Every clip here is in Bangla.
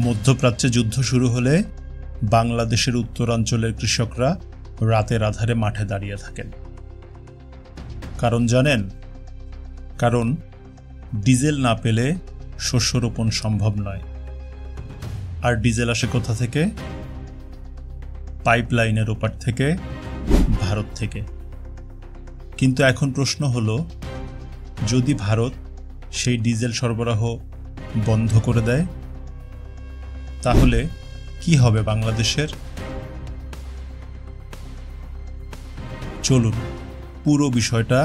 মধ্যপ্রাচ্যে যুদ্ধ শুরু হলে বাংলাদেশের উত্তরাঞ্চলের কৃষকরা রাতের আধারে মাঠে দাঁড়িয়ে থাকেন। কারণ জানেন? কারণ ডিজেল না পেলে শস্য রোপণ সম্ভব নয়। আর ডিজেল আসে কোথা থেকে? পাইপলাইনের ওপার থেকে, ভারত থেকে। কিন্তু এখন প্রশ্ন হলো, যদি ভারত সেই ডিজেল সরবরাহ বন্ধ করে দেয়, তাহলে কি হবে বাংলাদেশের? চলুন পুরো বিষয়টা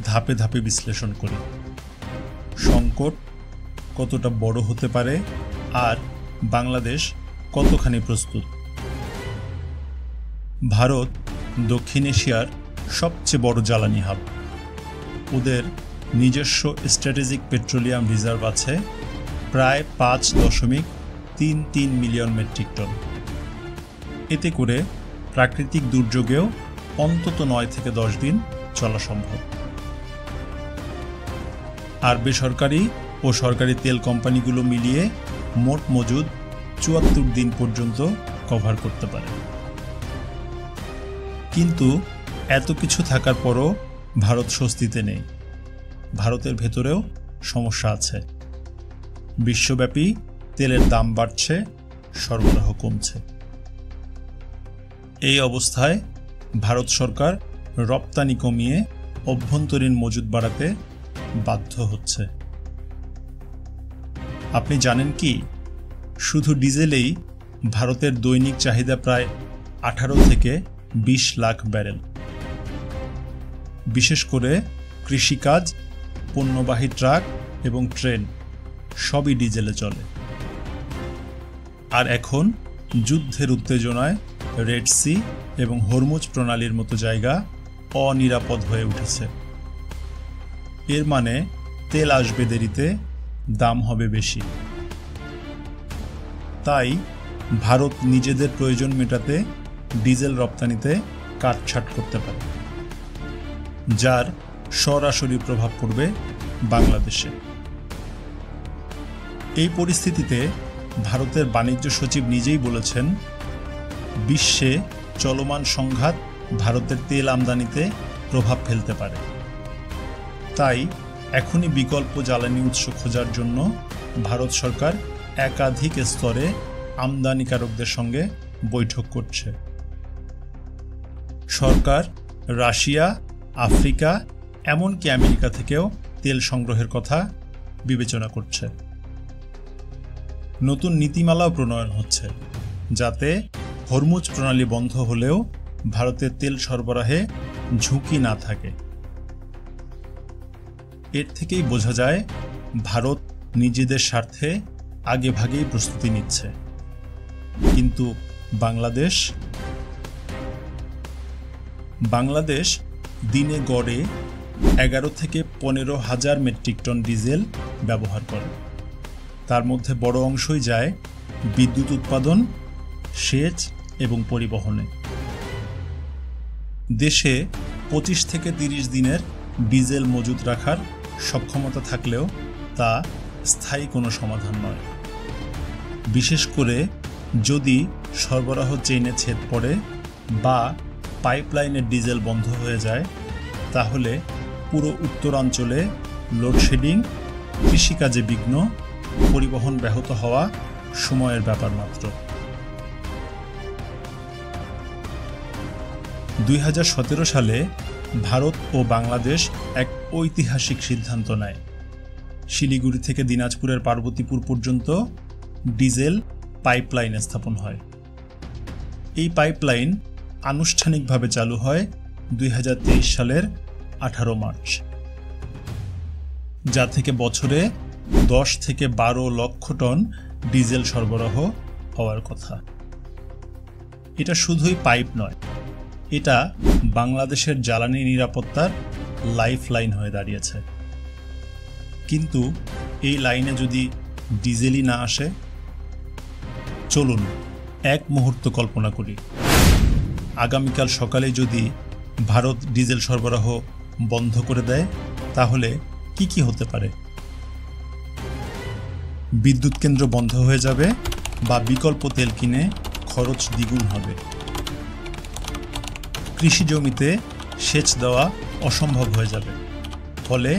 ধাপে ধাপে বিশ্লেষণ করি। সংকট কতটা বড় হতে পারে আর বাংলাদেশ কতখানি প্রস্তুত। ভারত দক্ষিণ এশিয়ার সবচেয়ে বড় জ্বালানি হাব। ওদের নিজস্ব স্ট্র্যাটেজিক পেট্রোলিয়াম রিজার্ভ আছে প্রায় 5.33 মিলিয়ন মেট্রিক টন। এতে করে প্রাকৃতিক দুর্যোগেও অন্তত 9 থেকে 10 দিন চলা সম্ভব। আর বেসরকারি ও সরকারি তেল কোম্পানিগুলো মিলিয়ে মোট মজুদ 74 দিন পর্যন্ত কভার করতে পারে। কিন্তু এত কিছু থাকার পরও ভারত স্বস্তিতে নেই। ভারতের ভেতরেও সমস্যা আছে। বিশ্বব্যাপী তেলের দাম বাড়ছে, সরবরাহ কমছে। এই অবস্থায় ভারত সরকার রপ্তানি কমিয়ে অভ্যন্তরীণ মজুদ বাড়াতে বাধ্য হচ্ছে। আপনি জানেন কি, শুধু ডিজেলেই ভারতের দৈনিক চাহিদা প্রায় 18 থেকে 20 লাখ ব্যারেল। বিশেষ করে কৃষিকাজ, পণ্যবাহী ট্রাক এবং ট্রেন সবই ডিজেলে চলে। আর এখন যুদ্ধের উত্তেজনায় রেড সি এবং হরমুজ প্রণালীর মতো জায়গা অনিরাপদ হয়ে উঠেছে। এর মানে তেল আসবে দেরিতে, দাম হবে বেশি। তাই ভারত নিজেদের প্রয়োজন মেটাতে ডিজেল রপ্তানিতে কাটছাট করতে পারে, যার সরাসরি প্রভাব পড়বে বাংলাদেশে। এই পরিস্থিতিতে ভারতের বাণিজ্য সচিব নিজেই বলেছেন, বিশ্বে চলমান সংঘাত ভারতের তেল আমদানিতে প্রভাব ফেলতে পারে। তাই এখনই বিকল্প জ্বালানি উৎস খোঁজার জন্য ভারত সরকার একাধিক স্তরে আমদানিকারকদের সঙ্গে বৈঠক করছে। সরকার রাশিয়া, আফ্রিকা, এমনকি আমেরিকা থেকেও তেল সংগ্রহের কথা বিবেচনা করছে। নতুন নীতিমালাও প্রণয়ন হচ্ছে, যাতে হরমুজ প্রণালী বন্ধ হলেও ভারতের তেল সরবরাহে ঝুঁকি না থাকে। এর থেকেই বোঝা যায় ভারত নিজেদের স্বার্থে আগেভাগেই প্রস্তুতি নিচ্ছে। কিন্তু বাংলাদেশ দিনে গড়ে 11 থেকে 15 হাজার মেট্রিক টন ডিজেল ব্যবহার করে। তার মধ্যে বড় অংশই যায় বিদ্যুৎ উৎপাদন, সেচ এবং পরিবহনে। দেশে 25 থেকে 30 দিনের ডিজেল মজুদ রাখার সক্ষমতা থাকলেও তা স্থায়ী কোনো সমাধান নয়। বিশেষ করে যদি সরবরাহ চেইনে ছেদ পড়ে বা পাইপলাইনের ডিজেল বন্ধ হয়ে যায়, তাহলে পুরো উত্তরাঞ্চলে লোডশেডিং, কৃষিকাজে বিঘ্ন, পরিবহন ব্যাহত হওয়া সময়ের ব্যাপার মাত্র। 2017 সালে ভারত ও বাংলাদেশ এক ঐতিহাসিক সিদ্ধান্ত নেয়। শিলিগুড়ি থেকে দিনাজপুরের পার্বতীপুর পর্যন্ত ডিজেল পাইপলাইন স্থাপন হয়। এই পাইপলাইন আনুষ্ঠানিকভাবে চালু হয় 2023 সালের 18 মার্চ, যা থেকে বছরে 10 থেকে 12 লক্ষ টন ডিজেল সরবরাহ হওয়ার কথা। এটা শুধুই পাইপ নয়, এটা বাংলাদেশের জ্বালানি নিরাপত্তার লাইফ লাইন হয়ে দাঁড়িয়েছে। কিন্তু এই লাইনে যদি ডিজেলই না আসে, চলুন এক মুহূর্ত কল্পনা করি, আগামীকাল সকালে যদি ভারত ডিজেল সরবরাহ বন্ধ করে দেয়, তাহলে কি কি হতে পারে? বিদ্যুৎ কেন্দ্র বন্ধ হয়ে যাবে বা বিকল্প তেল কিনে খরচ দ্বিগুণ হবে। কৃষি জমিতে সেচ দেওয়া অসম্ভব হয়ে যাবে, ফলে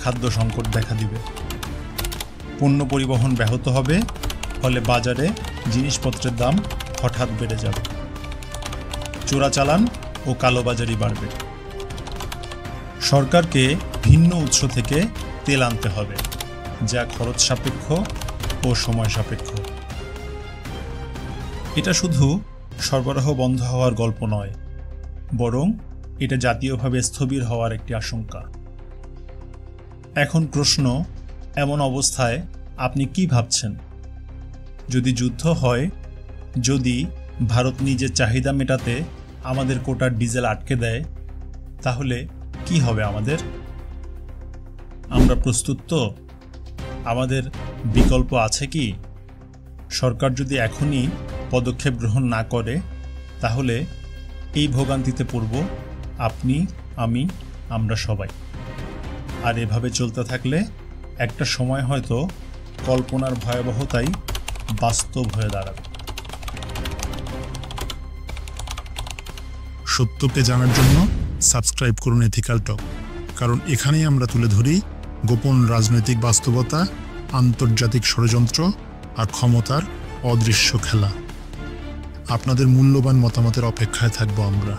খাদ্য সংকট দেখা দিবে। পণ্য পরিবহন ব্যাহত হবে, ফলে বাজারে জিনিসপত্রের দাম হঠাৎ বেড়ে যাবে। চোরাচালান ও কালোবাজারি বাড়বে। সরকারকে ভিন্ন উৎস থেকে তেল আনতে হবে, যা খরচ সাপেক্ষ ও সময় সাপেক্ষ। এটা শুধু সরবরাহ বন্ধ হওয়ার গল্প নয়, বরং এটা জাতীয়ভাবে স্থবির হওয়ার একটি আশঙ্কা। এখন প্রশ্ন, এমন অবস্থায় আপনি কি ভাবছেন? যদি যুদ্ধ হয়, যদি ভারত নিজের চাহিদা মেটাতে আমাদের কোটার ডিজেল আটকে দেয়, তাহলে কি হবে আমাদের? আমরা প্রস্তুত তো? আমাদের বিকল্প আছে কি? সরকার যদি এখনই পদক্ষেপ গ্রহণ না করে, তাহলে এই ভোগান্তিতে পড়ব আপনি, আমি, আমরা সবাই। আর এভাবে চলতে থাকলে একটা সময় হয়তো কল্পনার ভয়াবহতাই বাস্তব হয়ে দাঁড়াবে। সত্যকে জানার জন্য সাবস্ক্রাইব করুন এথিক্যাল টক, কারণ এখানেই আমরা তুলে ধরি গোপন রাজনৈতিক বাস্তবতা, আন্তর্জাতিক ষড়যন্ত্র আর ক্ষমতার অদৃশ্য খেলা। আপনাদের মূল্যবান মতামতের অপেক্ষায় থাকবো আমরা।